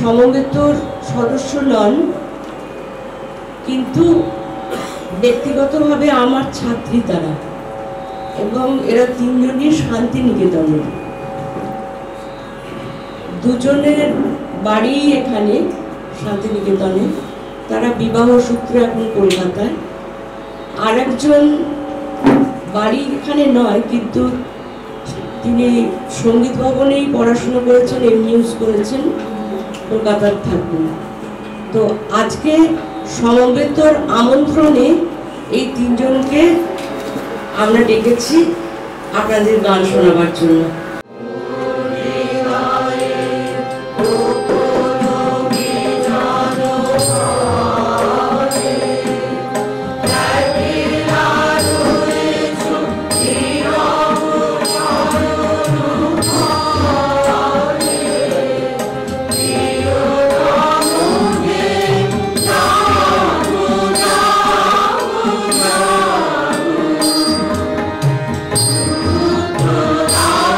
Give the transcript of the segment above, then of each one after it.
সমবেতর সদস্য নন, কিন্তু ব্যক্তিগতভাবে আমার ছাত্রী তারা, এবং এরা তিনজনই শান্তিনিকেতনের। দুজনের বাড়ি এখানে শান্তিনিকেতনে, তারা বিবাহ সূত্রে এখন কলকাতায়। আর একজন বাড়ি এখানে নয়, কিন্তু তিনি সঙ্গীত ভবনেই পড়াশোনা করেছেন, এমইউস করেছেন, কলকাতার থাকুন। তো আজকে সমবেতর আমন্ত্রণে এই তিনজনকে আমরা ডেকেছি আপনাদের গান শোনাবার জন্য।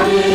Hare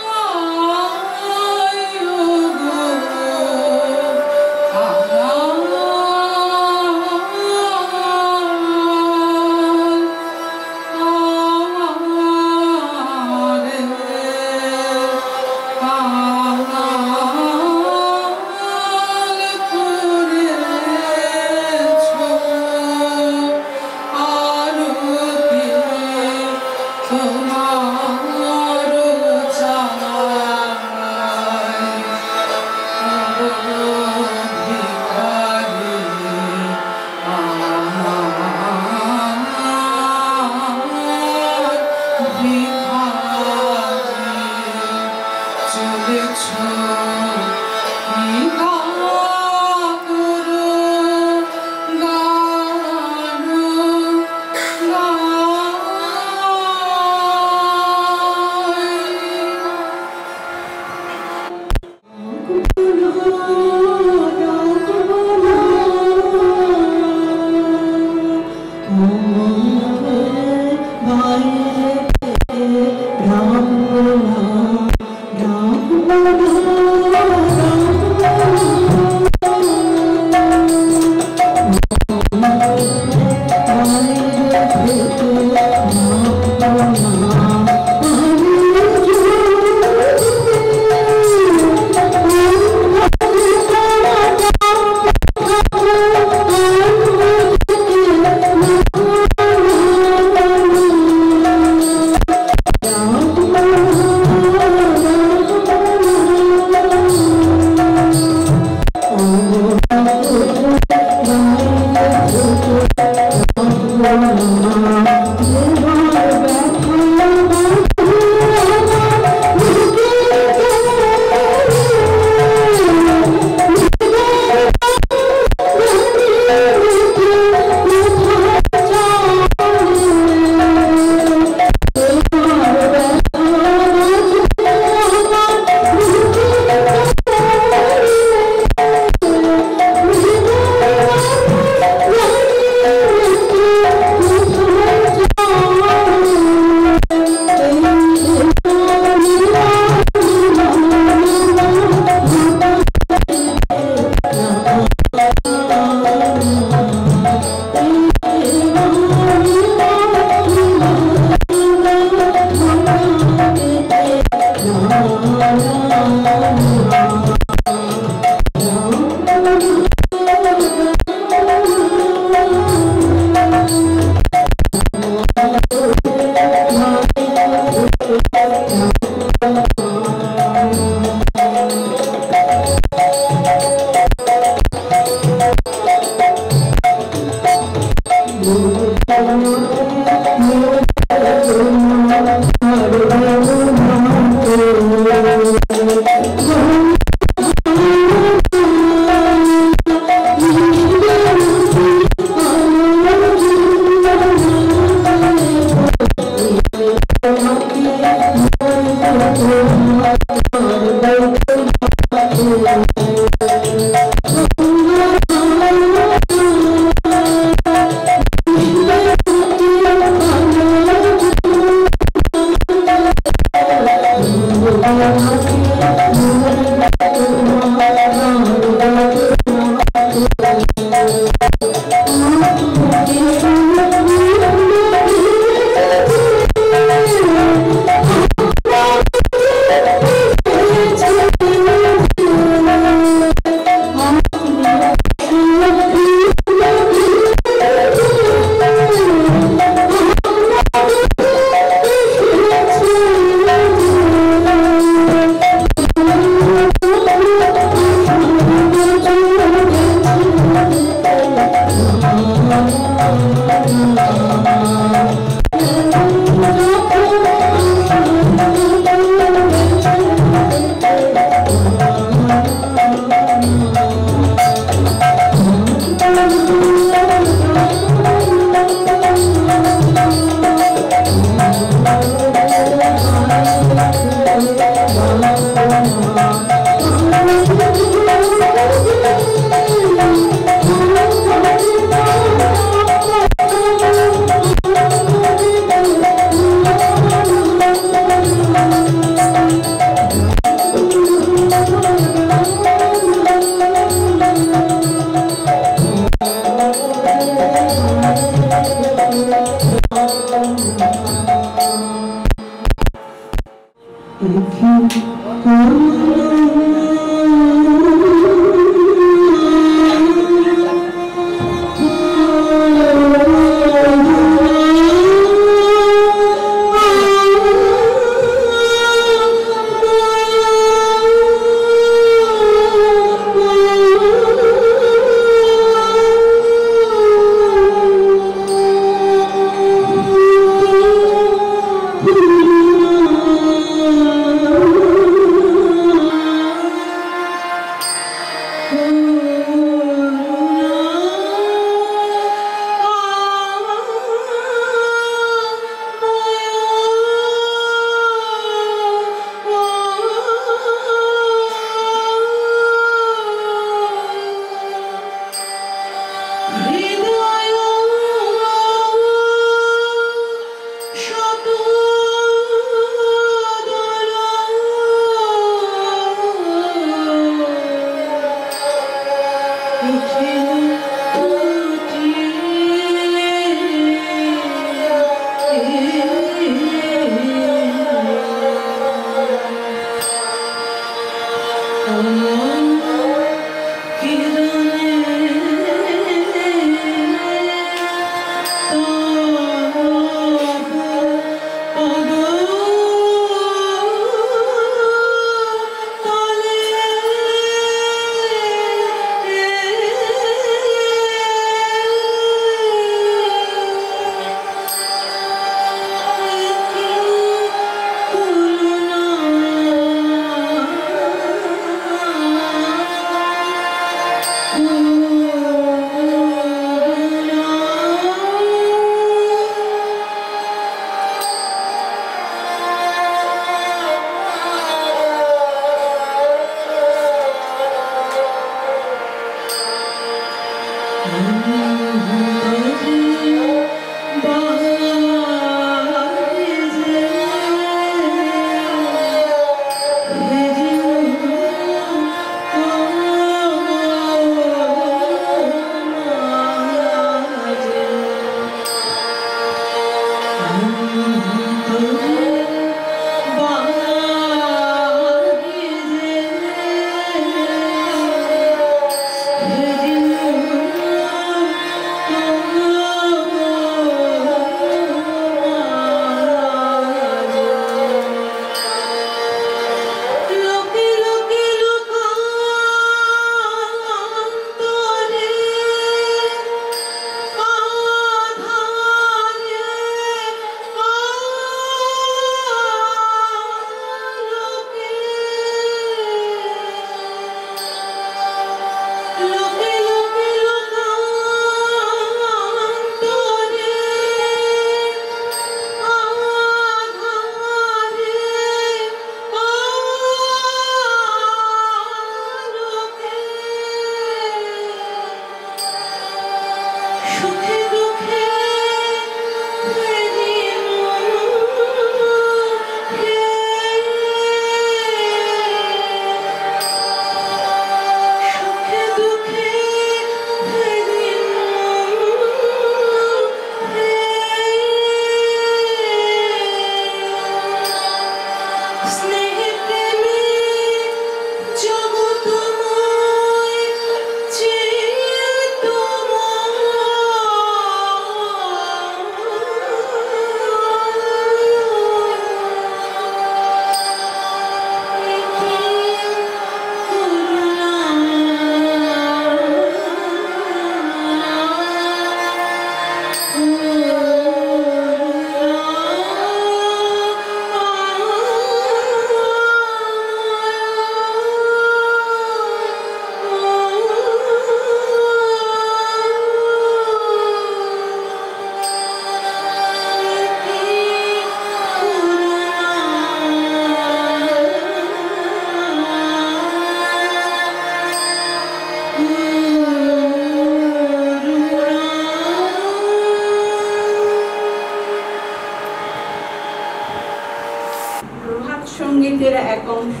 সঙ্গীতের এক অংশ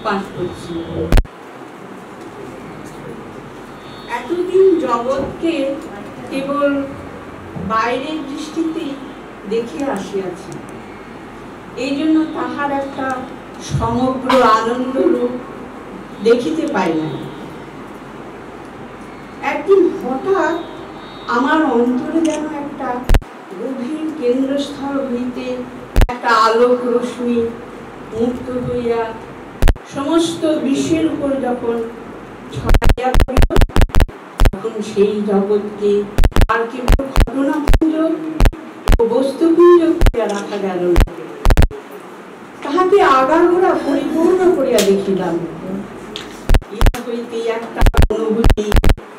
পাঠ করছি। এতদিন জগৎকে কেবল বাইরের দৃষ্টিতেই দেখে আসিয়াছি, এই জন্য তাহার একটা সমগ্র আনন্দ রূপ দেখিতে পাই না। একদিন হঠাৎ আমার অন্তরে যেন একটা গভীর কেন্দ্রস্থল হইতে একটা আলোক রশ্মি মুক্ত হইয়া সমস্ত বিশ্বের উপর যখন ছড়াইয়া পড়িল, তখন সেই জগৎকে আর কেবল ঘটনাপুঞ্জ ও বস্তুপুঞ্জ করিয়া রাখা গেল না, তাহাকে আগাগোড়া পরিপূর্ণ করিয়া দেখিলাম। ইহা হইতে একটা অনুভূতি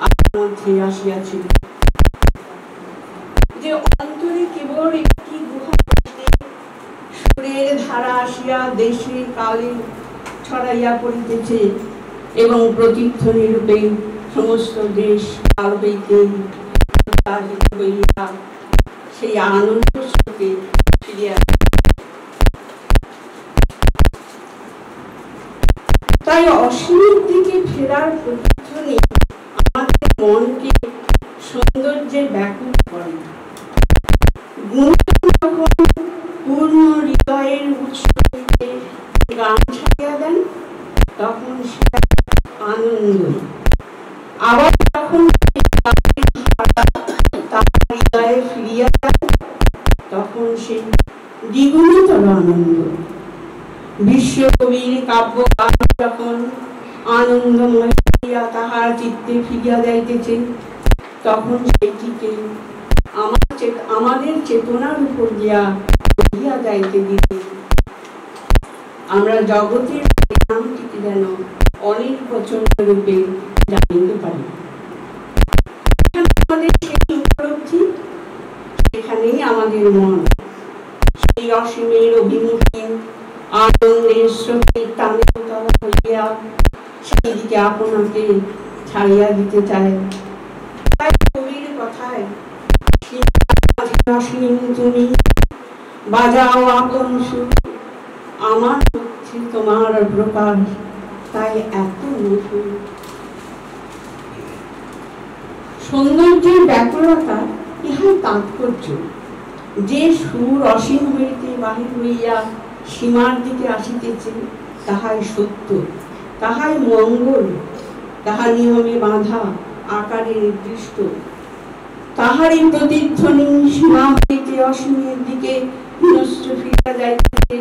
আমার মধ্যে আসিয়াছিল যে অন্তরে কেবল একটি গুহা সুরের ধারা আসিয়া দেশে কালে ছড়াইয়া পড়িতেছে এবং প্রতিধ্বনি রূপে সমস্ত দেশ কাল হইতে হইয়া সেই আনন্দ স্রোতে ফিরিয়া। তাই অসীমের দিকে ফেরার প্রতিধ্বনি আমার মনকে সৌন্দর্যে ব্যাকুল করে। গুণী যখন পূর্ণ হৃদয়ের উৎস থেকে গান ছাড়িয়া দেন তখন সেটা আনন্দ। আবার যখন তার হৃদয়ে ফিরিয়া যায় তখন সেই দ্বিগুণতর আনন্দ। বিশ্বকবির কাব্যগান যখন আনন্দময় হইয়া তাহার চিত্তে ফিরিয়া যাইতেছে তখন সেটিকে আমাদের চেতনার উপর দিয়া ফিরিয়া যাইতে দিতে আমরা জগতের নামটিকে যেন অনির্বচন রূপে জানিতে পারি। আমাদের সেই উপলব্ধি, সেখানেই আমাদের মন সেই অসীমের অভিমুখে আনন্দের স্রোতের টানে তলা হইয়া সেই দিকে আপনাকে ছাড়িয়া দিতে চায়। তাই কবির কথায় তুমি বাজাও আপন সুর, আমার হচ্ছে তোমার প্রকাশ, তাই এত মধুর। সৌন্দর্যের ব্যাকুলতা ইহাই তাৎপর্য। যে সুর অসীম হইতে বাহির হইয়া সীমার দিকে আসিতেছে তাহাই সত্য, তাহাই মঙ্গল, তাহা নিয়মে বাঁধা, আকারে নির্দিষ্ট। তাহারই প্রতিধ্বনি সীমা হইতে অসীমের দিকে বিনষ্ট ফিরিয়া যাইতেছে,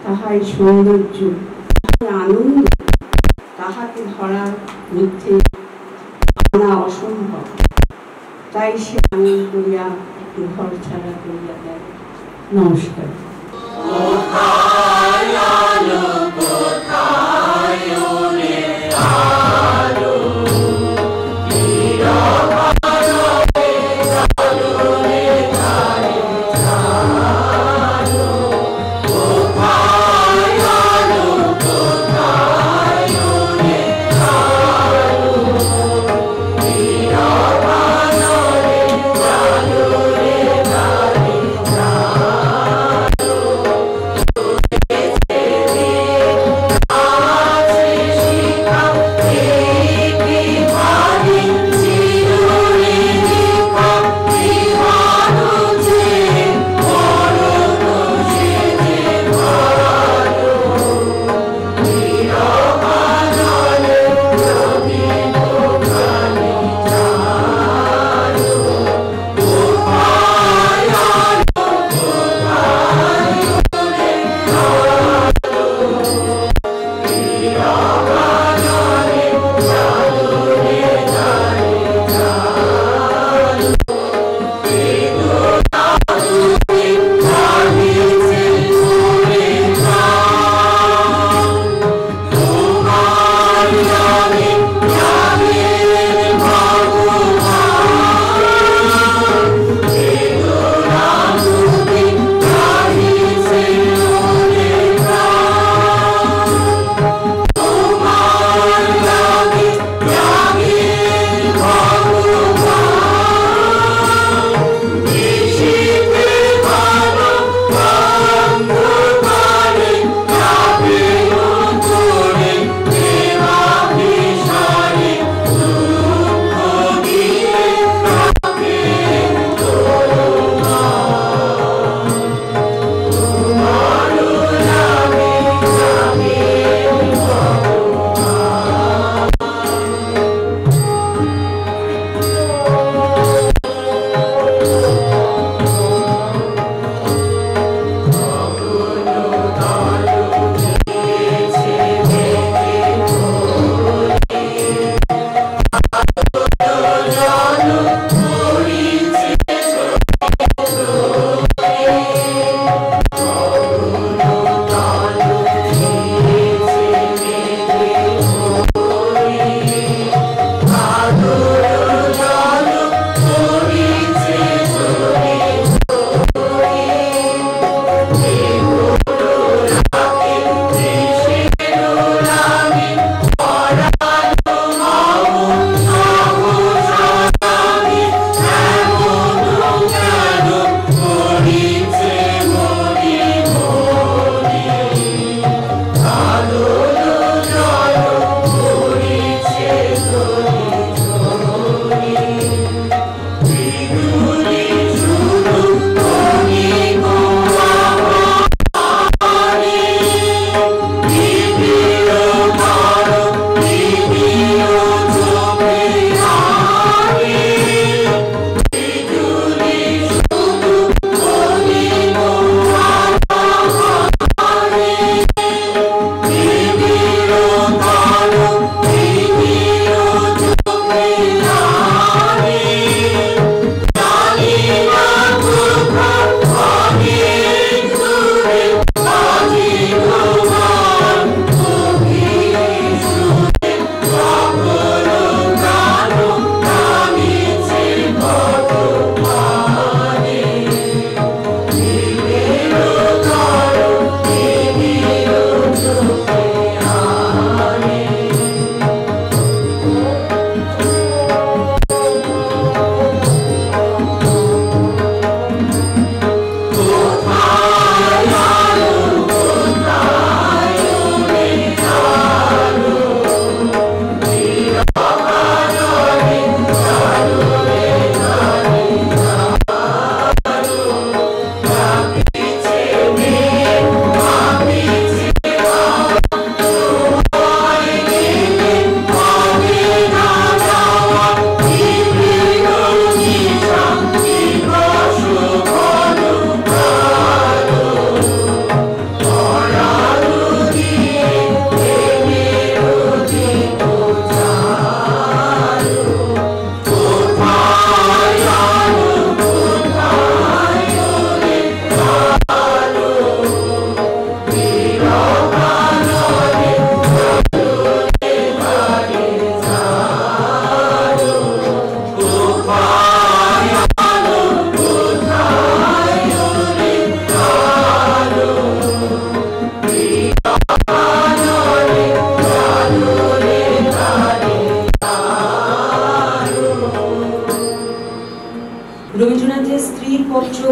তাহাই সৌন্দর্য, তাহাই আনন্দ। তাহাকে ধরার মধ্যে আনা অসম্ভব, তাই সে আনন্দ করিয়া ঘর ছাড়া করিয়া দেয়। নমস্কার।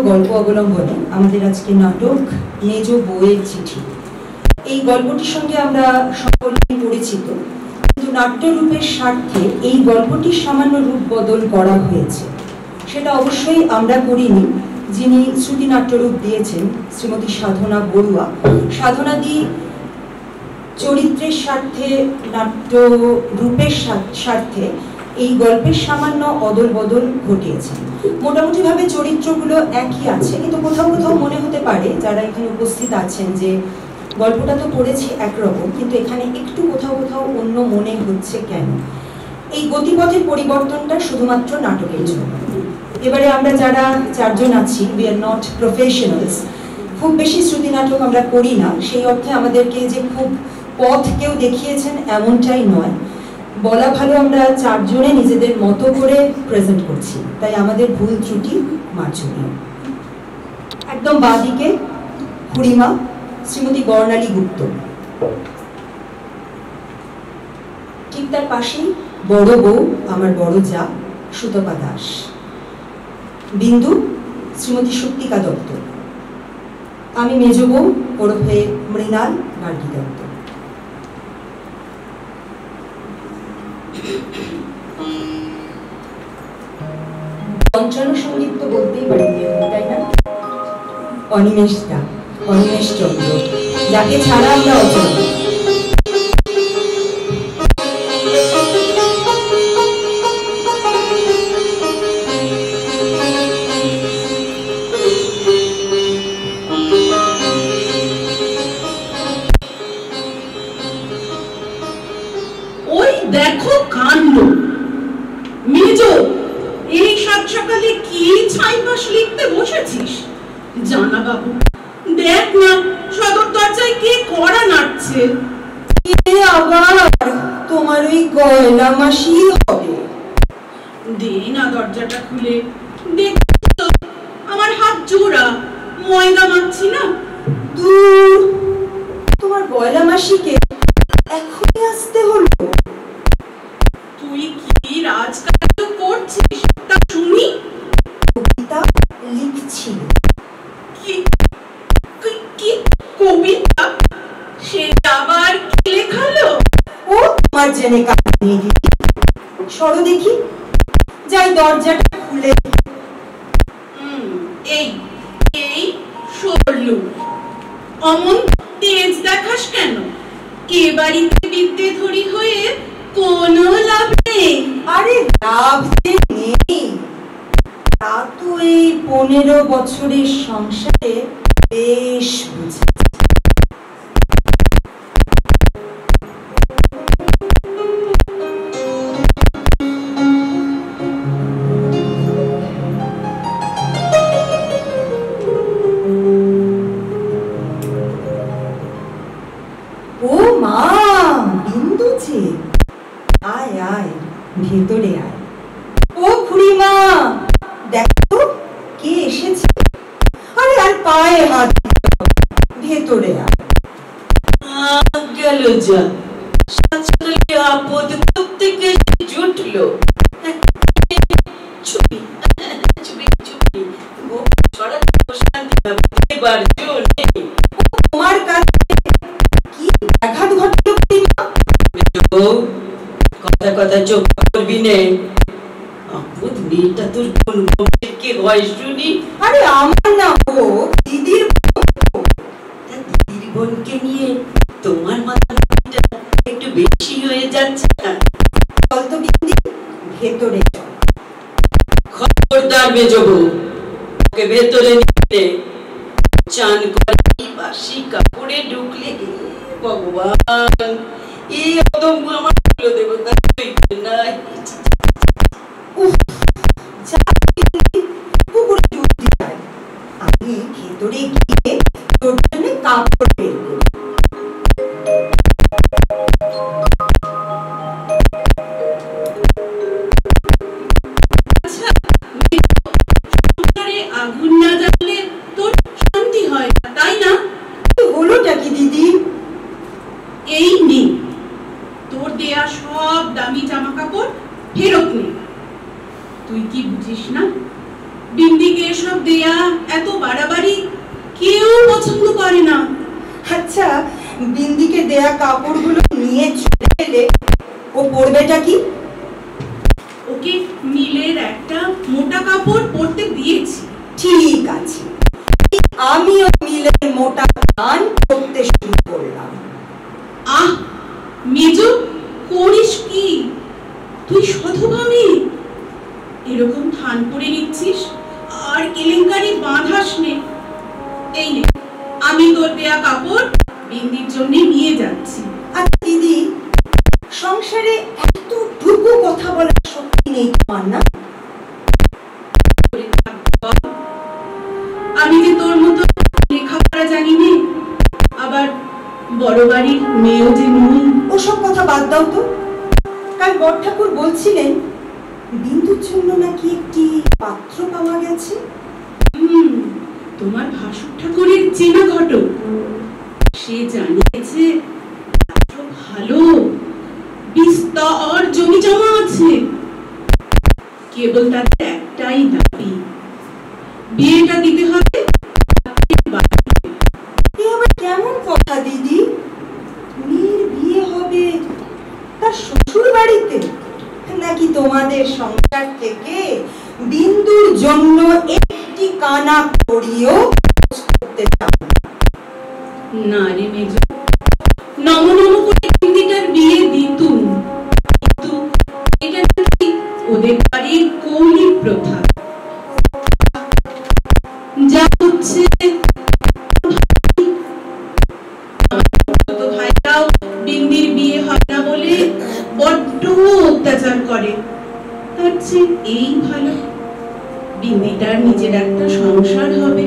গল্প অবলম্বনে আমাদের আজকে নাটক মেজ বউয়ের চিঠি। এই গল্পটির সঙ্গে আমরা সকলেই পরিচিত, কিন্তু নাট্যরূপের স্বার্থে এই গল্পটির সামান্য রূপ বদল করা হয়েছে। সেটা অবশ্যই আমরা করিনি, যিনি শ্রুতি নাট্যরূপ দিয়েছেন শ্রীমতী সাধনা বড়ুয়া। সাধনাদি চরিত্রের স্বার্থে, নাট্য রূপের স্বার্থে এই গল্পের সামান্য অদল বদল ঘটিয়েছেন। মোটামুটি ভাবে চরিত্রগুলো একই আছে, কিন্তু কোথাও কোথাও মনে হতে পারে যারা এখানে উপস্থিত আছেন যে গল্পটা তো পড়েছি একরকম, কিন্তু এখানে একটু কোথাও কোথাও অন্য মনে হচ্ছে কেন। এই গতিপথের পরিবর্তনটা শুধুমাত্র নাটকের জন্য। এবারে আমরা যারা চারজন আছি, উই আর নট প্রফেশনালস, খুব বেশি শ্রুতি নাটক আমরা করি না, সেই অর্থে আমাদেরকে যে খুব পথ কেউ দেখিয়েছেন এমনটাই নয়। বলা ভালো আমরা চারজনে নিজেদের মতো করে প্রেজেন্ট করছি, তাই আমাদের ভুল ত্রুটি মার্জনীয়। একদম বাঁদিকে খুড়িমা শ্রীমতী বর্ণালী গুপ্ত, ঠিক তার পাশেই বড় বউ আমার বড় যা সুতপা দাস, বিন্দু শ্রীমতী শক্তিকা দত্ত, আমি মেজ বউ ওরফে মৃণাল গার্গী দত্ত। পঞ্চান্ন সঙ্গীত তো বলতেই পারি, তাই না? অনিমেষ দা, অনিমেষ চন্দ্র, যাকে ছাড়া আমরা অচল। ওই দেখো কাণ্ড, মেজ এই সাত সকালে কি ছাইপাশ লিখতে বসেছিস? জানা বাবু, দেখ না সদর দরজায় কে কড়া নাড়ছে। আবার তোমার ওই গয়লা মাসি হবে। দে না দরজাটা খুলে, দেখ তো আমার হাত জোড়া, ময়দা মাখছি না। দূর, তোমার গয়লা মাসিকে এখনই আসতে হলো? তুই কি রাজকার্য করছিস তা শুনি? কবিতা লিখছিল। কি কবিতা? সে আবার কি লেখালো? ও তোমার জেনে কাজ নিয়ে দিদি, সরো দেখি, যাই দরজাটা খুলে। এই এই সরলু, অমন তেজ দেখাস কেন? এ বাড়িতে বিদ্যে ধরি হয়ে কোনো লাভ নেই। আরে লাভ যে নেই তা তো এই 15 বছরের সংসারে বেশ বুঝেছি। ও মা, বিন্দু যে, আয় আয় ভেতরে আয়। ও খুড়িমা, দেখো কে এসেছে। আরে আর পায়ে হাত, ভেতরে আয়। গেল যা, সাজকালে আপদ থেকে জুটলো। চুপি চুপি চুপি, এবার নেই। তোমার কাছে কি আঘাত ঘটলো খুড়িমা? কথা কথা চোখ করবি নে। আপদ মেয়েটা তোর কোন বংশের কে হয় শুনি? আরে আমার না, ও দিদির। দিদির বোনকে নিয়ে তোমার মাথা একটু বেশি হয়ে যাচ্ছে না? চল তো বিন্দি, ভেতরে চল। খবরদার মেজ বউ, ওকে ভেতরে নিতে। চান করে বাসি কাপড়ে ঢুকলে ভগবান, এই অদম্য আমার দেবতা নাই। পুকুরে ডুব দিতে, আমি ভেতরে গিয়ে তোর জন্য কাপড় বের করি। আগুন না জ্বাললে তোর শান্তি হয় না, তাই না? হলোটা কি দিদি? এই নে তোর দেয়া সব দামি জামা কাপড় ফেরত নে। তুই কি বুঝিস না? বিন্দিকে এসব দেয়া এত বাড়াবাড়ি কেউ পছন্দ করে না। আচ্ছা, বিন্দিকে দেয়া কাপড়গুলো নিয়ে চলে এলে ও পরবেটা কি? ওকে নীলের একটা মোটা কাপড় পরতে দিয়েছি। ঠিক আছে, আমিও নীলের মোটা গান করতে শুরু করলাম। আহ মেজো, করিস কি তুই? সধবামে এরকম থান করে নিচ্ছিস আর কেলেঙ্কারি বাঁধাস নে। এই নে, আমি তোর দেয়া কাপড় বিন্দির জন্য নিয়ে যাচ্ছি। আচ্ছা দিদি, সংসারে এতটুকু কথা বলার শক্তি নেই তোমার না? আমি যে তোর মতো লেখাপড়া জানি নে, আবার বড় বাড়ির মেয়েও যে নই। ওসব কথা বাদ দাও তো। কাল বড় ঠাকুর বলছিলেন বিন্দুর জন্য নাকি একটি পাত্র পাওয়া গেছে। তোমার ভাসুর ঠাকুরের চেনা ঘটক, সে জানিয়েছে পাত্র ভালো, বিস্তর জমি জমা আছে। কেবল তাদের একটাই দাবি, বিয়েটা দিতে হবে। এ আবার কেমন কথা দিদি? মেয়ের বিয়ে হবে তার শ্বশুর বাড়িতে, নাকি তোমাদের সংসার থেকে বিন্দুর জন্য একটি কানা করিও করতে চাও? না রে মেজো, নম নম করে বিন্দিটার বিয়ে দিতুম, কিন্তু এটা নাকি ওদের বাড়ির কৌলিক প্রথা। যা হচ্ছে ভাইরাও বিন্দির বিয়ে হয় না বলে বড্ড অত্যাচার করে। তার চেয়ে এই ভালো, বিন্দিটার নিজের একটা সংসার হবে।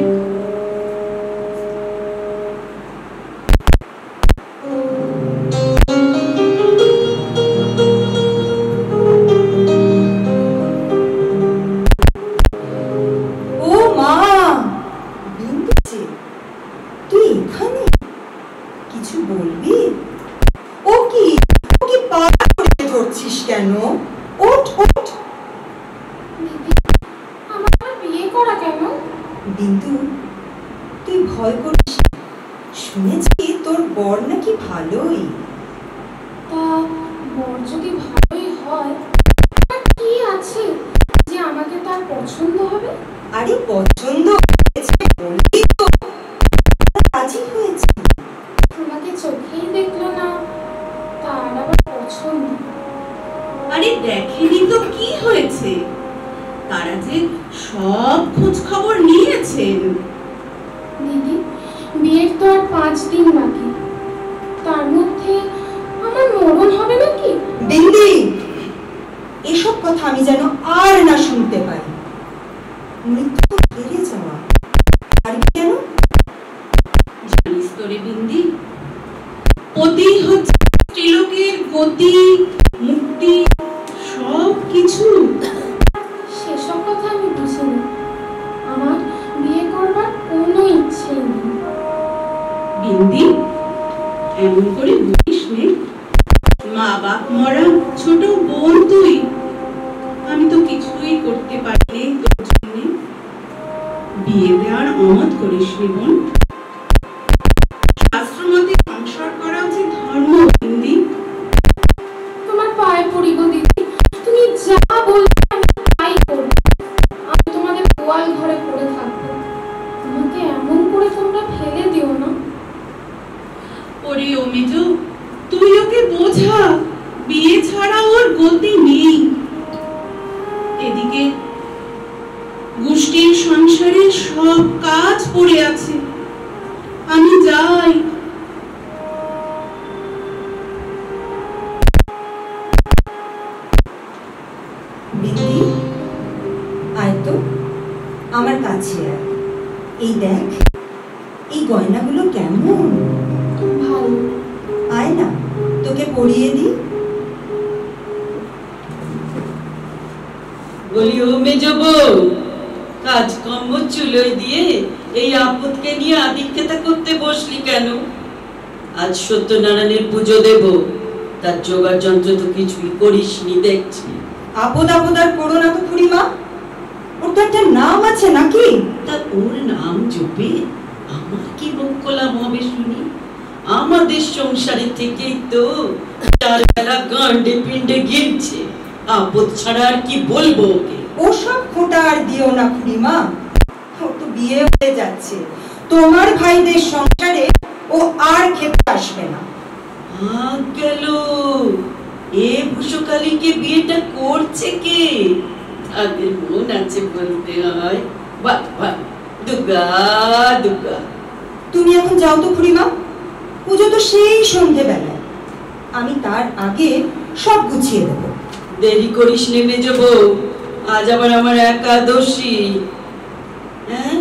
ও মা, বিন্দু যে, তুই এখানে? কিছু বলবি? ও কি পা ধরে ধরছিস কেন? ওঠ ওঠ। আমার বিয়ে করা কেন? বিন্দু, তুই ভয় করিস না। শুনেছি তোর বর নাকি ভালোই। তা বর যদি ভালোই হয়, তার কি আছে যে আমাকে তার পছন্দ হবে? আরে পছন্দ হয়েছে বললি তো রাজি হয়েছে। আমাকে চোখেই দেখলো না, তার আবার পছন্দ। আরে দেখেনি তো কি হয়েছে, তারা যে সব খোঁজ খবর নিয়েছেন। দিদি, বিয়ের তো আর 5 দিন বাকি, তার মধ্যে আমার মরণ হবে নাকি? বিন্দি, এসব কথা আমি যেন আর না শুনতে পাই। মৃত্যু ফিরে যাওয়া আর কেন? জানিস তো রে বিন্দি, পতি হচ্ছে ত্রিলোকের গতি, মুক্তি, সব কিছু। সেসব কথা আমি বুঝিনি। আমার বিয়ে করবার কোনো ইচ্ছে নেই। বিন্দি, এমন করে বলিস নে। মা বাপ মরা ছোট বোন তুই, আমি তো কিছুই করতে পারিনি তোর জন্য। বিয়ে দেওয়ার অমত করিস নি বোন। শাস্ত্র মতে সংসার করা যে ধর্ম। বিন্দি, তোমার পায়ে পড়ি গো দিদি, তুমি যা বলবে আমি তাই করব। আমি তোমাদের গোয়াল ঘরে পড়ে থাকবো, আমাকে এমন করে তোমরা ফেলে দিও না। ওরে ও মেজো, তুই ওকে বোঝা, বিয়ে ছাড়া ওর গতি নেই। এদিকে গোষ্ঠীর সংসারে সব কাজ পড়ে আছে, আমি যাই। বিন্দি, আয় তো আমার কাছে আয়। এই দেখ, এই গয়নাগুলো কেমন? ভালো। আয় না, তোকে পরিয়ে দি। বলি ও মেজো বউ, কাজকর্ম চুলোয় দিয়ে এই আপদকে নিয়ে আদিক্ষেতা করতে বসলি কেন? আজ সত্যনারায়ণের পুজো দেব, তার জোগাড় যন্ত্র তো কিছুই করিসনি দেখছি। আপদ আপদ আর করো না তো খুড়িমা। ওর তো একটা নাম আছে নাকি? তা ওর নাম জপে আমার কি বকলাম হবে শুনি? আমাদের সংসারে থেকেই তো চার বেলা গান্ডে পিণ্ডে গিলছে, আপদ ছাড়া আর কি বলবো ওকে? ওসব খোঁটা আর দিও না খুড়িমা, ওর তো বিয়ে হয়ে যাচ্ছে, তোমার ভাইদের সংসারে ও আর খেতে আসবে না। গেল এ ভূষকালীকে বিয়েটা করছে কে? তাদের মন আছে বলতে হয়। বাহ বাহ, দুর্গা দুর্গা। তুমি এখন যাও তো খুড়িমা, পুজো তো সেই সন্ধেবেলায়, আমি তার আগে সব গুছিয়ে দেবো। দেরি করিস নেমে যাব, আজ আবার আমার একাদশী। হ্যাঁ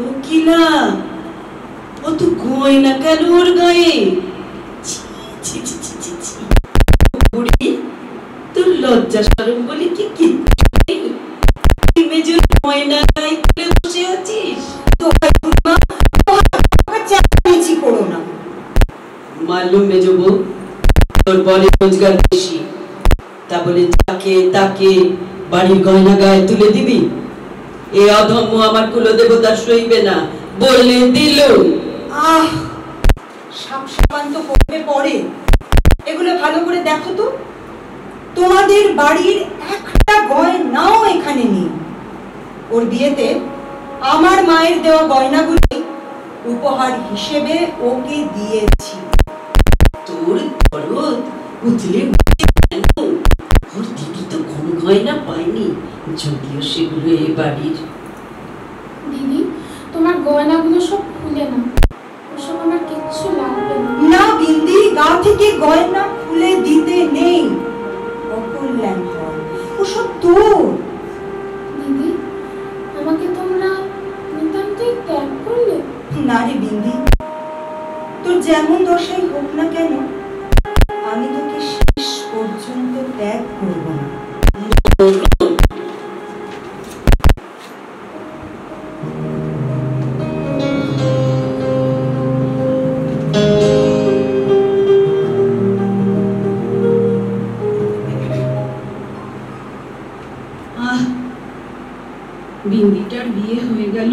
ও কিলা, ও তো গয়না কেন ওর গায়ে? ছি ছি ছি ছি ছি, বুড়ি তোর লজ্জা শরম বলে কি কিচ্ছু নেই? তুই মেজর গয়না গায়ে পরে বসে আছিস? তো খুড়িমা চেঁচামেচি করো না। মালুম মেজো বউ, তোর বলে রোজগার বেশি, তা বলে যাকে তাকে বাড়ির গয়না গায়ে তুলে দিবি? এ অধম্য আমার কুলদেবতার সইবে না, বললে দিল। আহ, সাপ সাবান তো করবে পরে, এগুলো ভালো করে দেখো তো। তোমাদের বাড়ির একটা গয়নাও এখানে নেই। ওর বিয়েতে আমার মায়ের দেওয়া গয়নাগুলি উপহার হিসেবে ওকে দিয়েছি। তোর দরদ উতলে কেন? ওর দিদি তো কোন গয়না পায়নি, যদিও সেগুলো এ বাড়ির। দিদি, তোমার গয়নাগুলো সব খুলে না, ওসব আমার কিচ্ছু লাগবে না। না বিন্দি, গা থেকে গয়না খুলে দিতে নেই, অকল্যাণ হয়। ওসব তোর। দিদি, আমাকে তোমরা নিতান্তই ত্যাগ করলে? না রে বিন্দি, তোর যেমন দশাই হোক না কেন, আমি তোকে শেষ পর্যন্ত ত্যাগ করব না। বিন্দিটার বিয়ে হয়ে গেল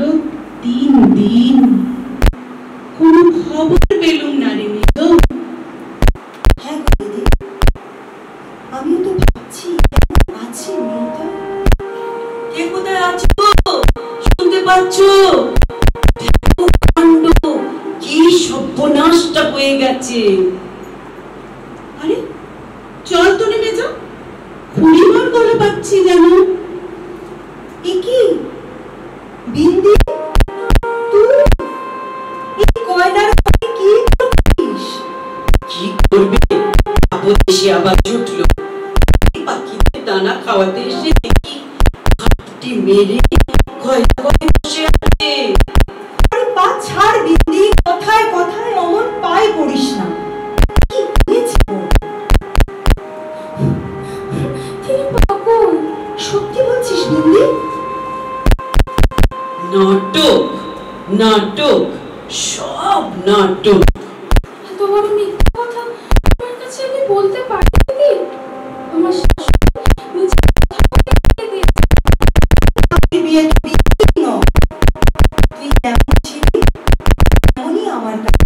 3 দিন, কোনো খবর পেলুম না রে মেজো। হ্যাঁ গো দিদি, আমিও তো ভাবছি কেমন আছে মেয়েটা। কে কোথায় আছো? শুনতে পাচ্ছ? কাণ্ড, কি সর্বনাশটা হয়ে গেছে। আরে চল তো নেমে যা, খুড়িমার গলা পাচ্ছি যেন। এ কি বিন্দি, তুই এই গয়নার মধ্যে কি করছিস? কি করবে? আপদ এসে আবার জুটলো। পাখিদের দানা খাওয়াতে এসে দেখি হাতটি মেরে গয়না গয়ে বসে আছে। আরে পা ছাড় বিন্দি, কথায় কথায় অমন পায়ে পড়িস না। কি হয়েছে ওর? তিনি পাগল। সত্যি বলছিস বিন্দি? নাটক নাটক, সব নাটক। এত বড় মিথ্যা কথা আমার কাছে আমি বলতে পারি দিদি? আমার শাশুড়ি নিজে কথা বলে দিয়েছে। তুই বিয়ে তো বিচ্ছিন্ন। তুই যেমন ছিলি তেমনই আমার কাছে।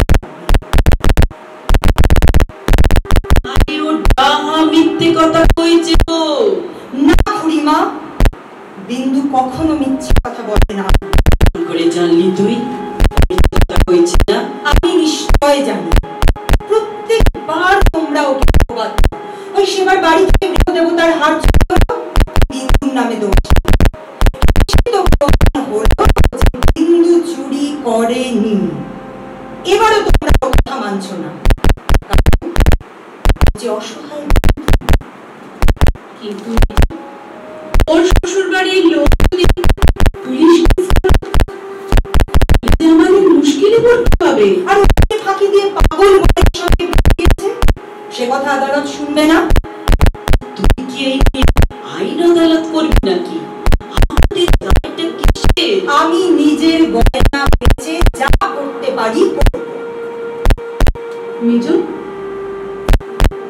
আরে ও ডাহা মিথ্যে কথা কইছে তো। না খুড়িমা, বিন্দু কখনো মিথ্যে কথা বলে না। কি করে জানলি তুই মিথ্যে কথা কইছে না? আমি নিশ্চয় জানি। প্রত্যেকবার তোমরা ওকে অপবাদ দাও। ওই সেবার বাড়ি থেকে গৃহদেবতার হার চুরি করো, বিন্দুর নামে দোষ। সে তো প্রমাণ হলো যে বিন্দু চুরি করেনি। এবারও তোমরা ওর কথা মানছো না, কারণ যে অসহায়। কিন্তু ওর শ্বশুর বাড়ির লোক যদি পুলিশ আমাদের মুশকিলে পড়তে হবে। আর ওকে ফাঁকি দিয়ে পাগল বলে সঙ্গে গিয়েছে, সে কথা আদালত শুনবে না। তুই কি এই নিয়ে আইন আদালত করবি নাকি? আমাদের দায়টা কিসে? আমি নিজের গয়না বেচে যা করতে পারি করব। মেজো,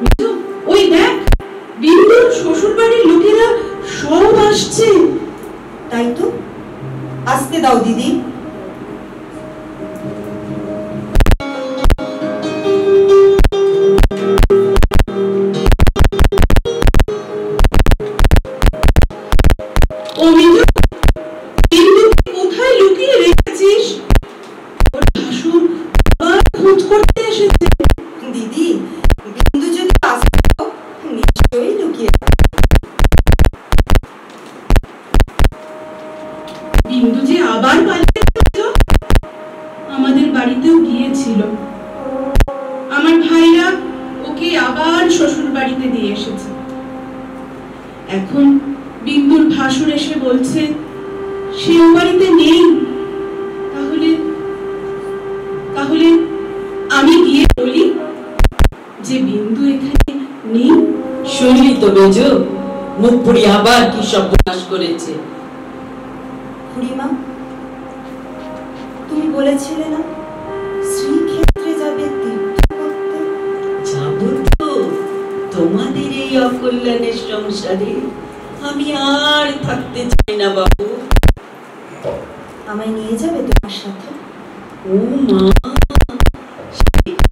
মেজো, ওই দেখ বিন্দুর শ্বশুর বাড়ির লোকেরা সব আসছে। আসতে দাও দিদি। কোথায় লুকিয়ে রেখেছিস? ওর ভাসুর আবার খোঁজ করতে এসেছে। দিদি, বিন্দু যদি আসতো নিশ্চয়ই লুকিয়ে। বিন্দু যে আবার পালিয়ে গেল। আমাদের বাড়িতেও গিয়েছিল। আমার ভাইরা ওকে আবার শ্বশুর বাড়িতে দিয়ে এসেছে। এখন বিন্দুর ভাসুর এসে বলছে সে ও বাড়িতে নেই। তাহলে তাহলে আমি গিয়ে বলি যে বিন্দু এখানে নেই। শুনলি তো মেজ, মুখ পুড়ি আবার কি সর্বনাশ করেছে। খুড়িমা, তুমি বলেছিলে না শ্রীক্ষেত্রে যাবে তীর্থ করতে? যাব তো, তোমাদের এই অকল্যাণের সংসারে আমি আর থাকতে চাই না বাবু। আমায় নিয়ে যাবে তোমার সাথে? ও মা,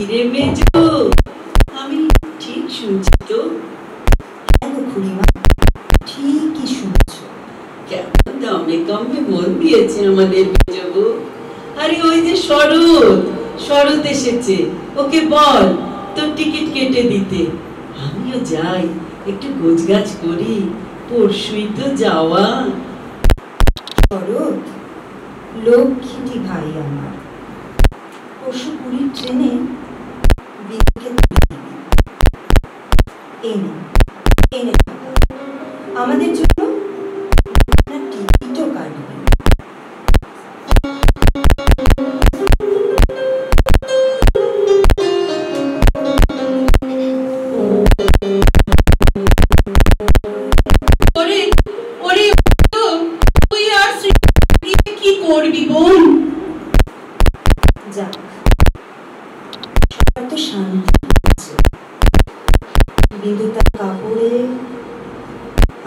রে মেজ, আমি ঠিক শুনছি তো? কেন খুড়িমা, ঠিকই শুনছো। কেমন দামে কমে মন দিয়েছে আমাদের মেজবু। আরে ওই যে শরৎ এসেছে, ওকে বল তোর টিকিট কেটে দিতে। আমিও যাই, একটু গোছগাছ করি, পরশুই তো যাওয়া। শরৎ লক্ষ্মীটি ভাই আমার, পরশু পুরীর ট্রেনে বিন্দুকে এনে এনে আমাদের জন্য আপনার টিকিটও কাটবে। তুই আর কি করবি বোন? যাক, সবার তো শান্তি আছে। বিন্দু তার কাপড়ে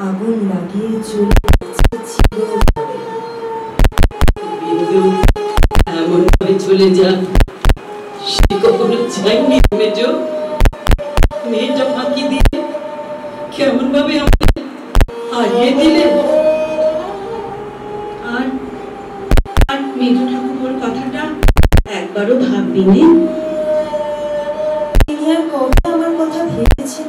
আগুন লাগিয়ে চলে ছিল। বিন্দু এমন ভাবে চলে যান সে কখনো চাইনি মেজ। মেয়েটা ফাঁকি দিয়ে কেমন ভাবে আমাকে হারিয়ে দিলে। আর মেজ ঠাকুর কথাটা একবারও ভাববি নে? তিনি আর কবে আমার কথা ভেবেছেন?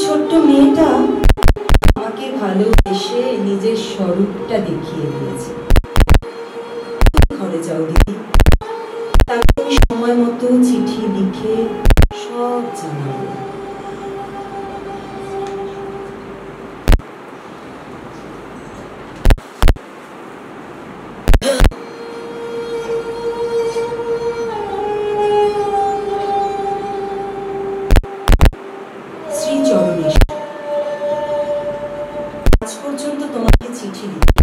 ছোট্ট মেয়েটা আমাকে ভালোবেসে নিজের স্বরূপটা দেখিয়ে দিয়েছে। ঘরে যাও দিদি, তাকে আমি সময় মতো চিঠি লিখে সব জানাবো। শ্রীচরণেশ, আজ পর্যন্ত তোমাকে চিঠি লিখি।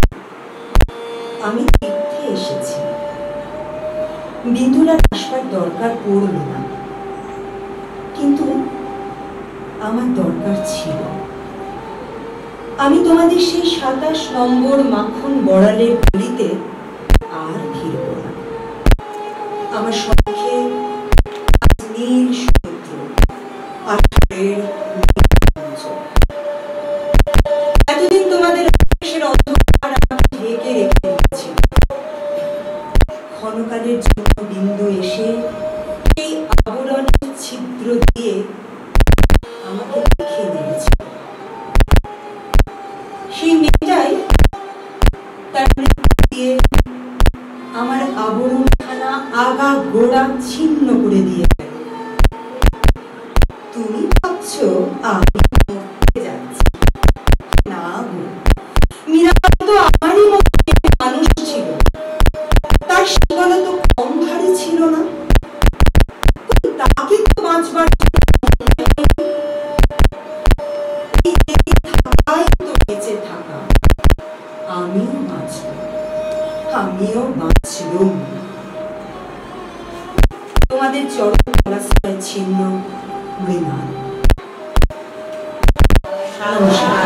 আমি তীর্থে এসেছি, বিন্দুর আর আসবার দরকার পড়ল না, কিন্তু আমার দরকার ছিল। আমি তোমাদের সেই 27 নম্বর মাখন বড়ালের গলিতে আর ফিরব না। আমার শখে নীল সমুদ্র, আষাঢ়ের এতদিন তোমাদের আকাশের অন্ধকার আমাকে ঢেকে রেখে দিয়েছিল। ক্ষণকালের জন্য বিন্দু এসে সেই আবরণের ছিদ্র দিয়ে আমাকে দেখে নিয়েছে। সেই মেয়েটাই তার মৃত্যু দিয়ে আমার আবরণখানা আগা গোড়া ছিন্ন করে দিয়ে গেল। তুমি ভাবছো আমি মরতে যাচ্ছি? না গো, মীরা তো আমারই মতো মানুষ ছিল, তার শিকলও তো কম ভারী ছিল না। তাকে তো বাঁচবার থাকাই তো বেঁচে থাকা। আমিও বাঁচব, আমিও বাঁচলুম। তোমাদের চরম পরাশ্রয় ছিন্ন মৃণাল। নমস্কার।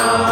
না